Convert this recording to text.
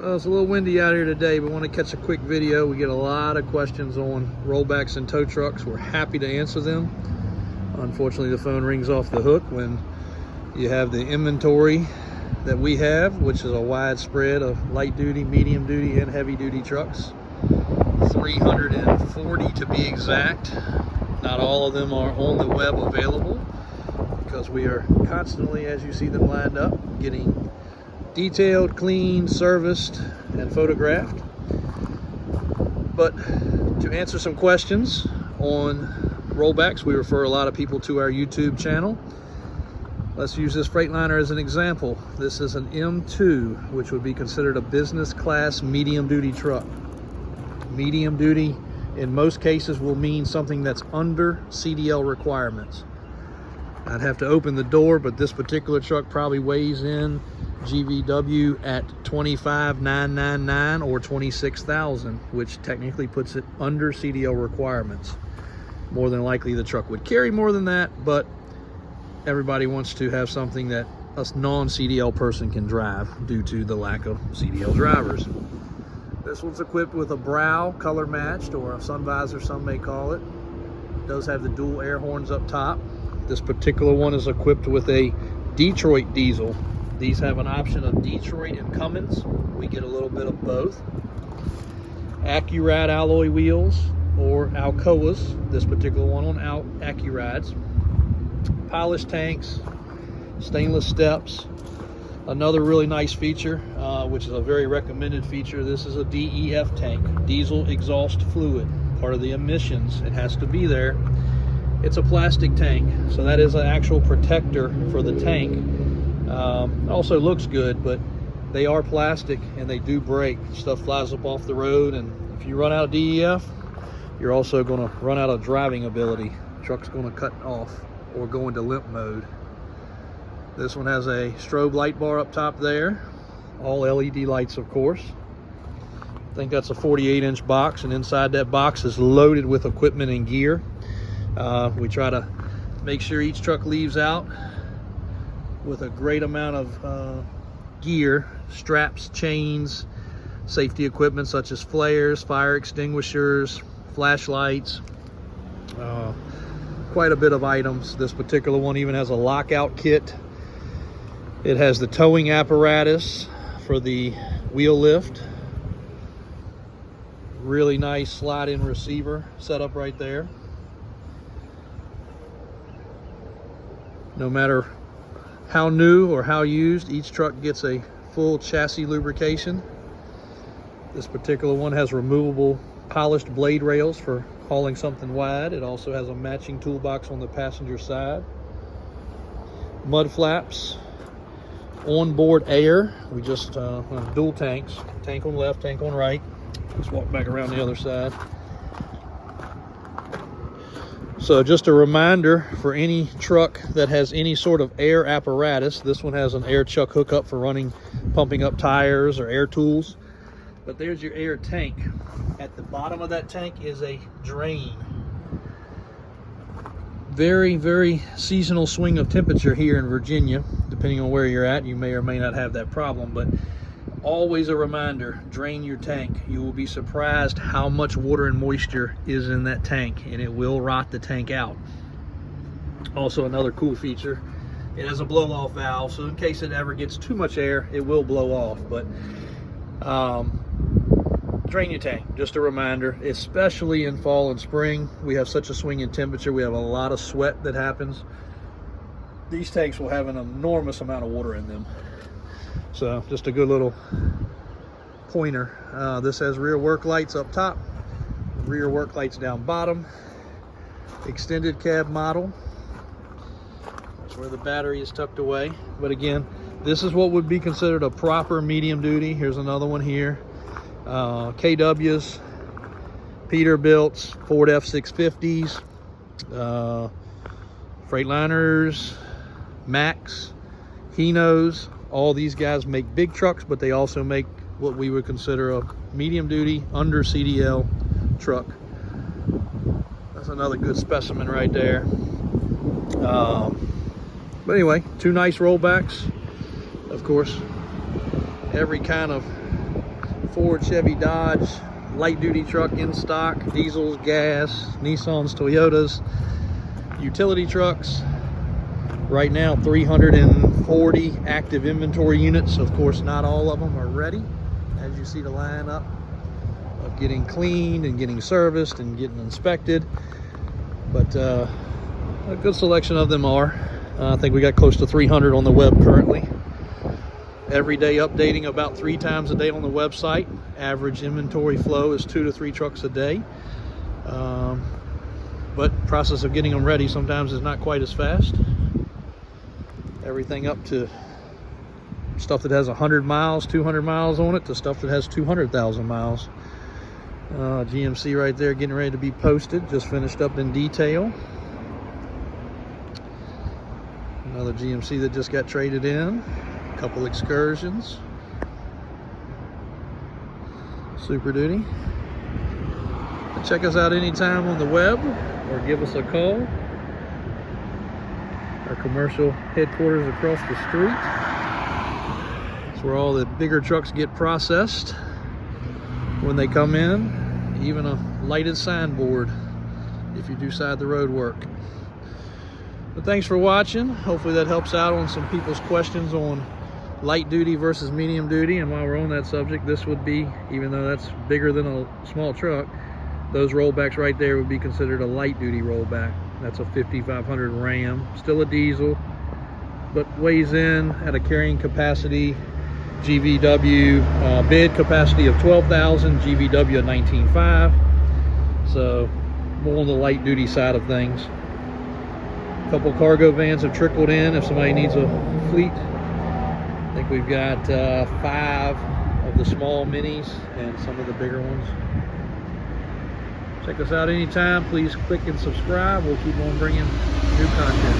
Well, it's a little windy out here today, but want to catch a quick video. We get a lot of questions on rollbacks and tow trucks. We're happy to answer them. Unfortunately, the phone rings off the hook when you have the inventory that we have, which is a wide spread of light duty, medium duty, and heavy duty trucks. 340 to be exact. Not all of them are on the web available because we are constantly, as you see them lined up, getting detailed, cleaned, serviced, and photographed. But to answer some questions on rollbacks, we refer a lot of people to our YouTube channel. Let's use this Freightliner as an example. This is an M2, which would be considered a business class medium duty truck. Medium duty in most cases will mean something that's under CDL requirements. I'd have to open the door, but this particular truck probably weighs in GVW at 25,999 or 26,000, which technically puts it under CDL requirements. More than likely the truck would carry more than that, but everybody wants to have something that a non-CDL person can drive due to the lack of CDL drivers. This one's equipped with a brow, color matched, or a sun visor, some may call it. It does have the dual air horns up top. This particular one is equipped with a Detroit diesel. These have an option of Detroit and Cummins. We get a little bit of both. Accurad alloy wheels, or Alcoas. This particular one on Accurads. Polished tanks, stainless steps. Another really nice feature, which is a very recommended feature, this is a DEF tank, diesel exhaust fluid, part of the emissions. It has to be there. It's a plastic tank, so that is an actual protector for the tank. Also looks good, but they are plastic and they do break. Stuff flies up off the road, and if you run out of DEF, you're also going to run out of driving ability. Truck's going to cut off or go into limp mode. This one has a strobe light bar up top there, all LED lights, of course. I think that's a 48-inch box, and inside that box is loaded with equipment and gear. We try to make sure each truck leaves out with a great amount of gear, straps, chains, safety equipment such as flares, fire extinguishers, flashlights, quite a bit of items. This particular one even has a lockout kit. It has the towing apparatus for the wheel lift. Really nice slide-in receiver setup right there. No matter how new or how used, each truck gets a full chassis lubrication. This particular one has removable polished blade rails for hauling something wide. It also has a matching toolbox on the passenger side. Mud flaps, onboard air. We just dual tanks, tank on left, tank on right. Let's walk back around the other side. So just a reminder for any truck that has any sort of air apparatus, this one has an air chuck hookup for pumping up tires or air tools. But there's your air tank. At the bottom of that tank is a drain. Very, very seasonal swing of temperature here in Virginia. Depending on where you're at, you may or may not have that problem, but always a reminder, drain your tank. You will be surprised how much water and moisture is in that tank, and it will rot the tank out. Also, another cool feature, it has a blow-off valve, so in case it ever gets too much air, it will blow off. But drain your tank, just a reminder, especially in fall and spring. We have such a swing in temperature. We have a lot of sweat that happens. These tanks will have an enormous amount of water in them. So just a good little pointer. This has rear work lights up top, rear work lights down bottom, extended cab model. That's where the battery is tucked away. But again, this is what would be considered a proper medium duty. Here's another one here. KWs, Peterbilts, Ford F650s, Freightliners, Max, Hinos. All these guys make big trucks, but they also make what we would consider a medium duty under CDL truck. That's another good specimen right there. But anyway, two nice rollbacks. Of course, every kind of Ford, Chevy, Dodge, light duty truck in stock, diesels, gas, Nissans, Toyotas, utility trucks. Right now 340 active inventory units. Of course, not all of them are ready, as you see the lineup of getting cleaned and getting serviced and getting inspected, but a good selection of them are. I think we got close to 300 on the web currently. Every day updating about 3 times a day on the website. Average inventory flow is 2 to 3 trucks a day, but process of getting them ready sometimes is not quite as fast. Everything up to stuff that has 100 miles, 200 miles on it, to stuff that has 200,000 miles. GMC right there getting ready to be posted, just finished up in detail. Another GMC that just got traded in. A couple excursions. Super Duty. Check us out anytime on the web or give us a call. Our commercial headquarters across the street. That's where all the bigger trucks get processed when they come in. Even a lighted signboard if you do side the road work. But thanks for watching. Hopefully that helps out on some people's questions on light duty versus medium duty. And while we're on that subject, this would be, even though that's bigger than a small truck, those rollbacks right there would be considered a light duty rollback. That's a 5500 Ram, still a diesel, but weighs in at a carrying capacity, GVW bid capacity of 12,000, GVW of 19.5. So more on the light duty side of things. A couple cargo vans have trickled in if somebody needs a fleet. I think we've got 5 of the small minis and some of the bigger ones. Check us out anytime. Please click and subscribe. We'll keep on bringing new content.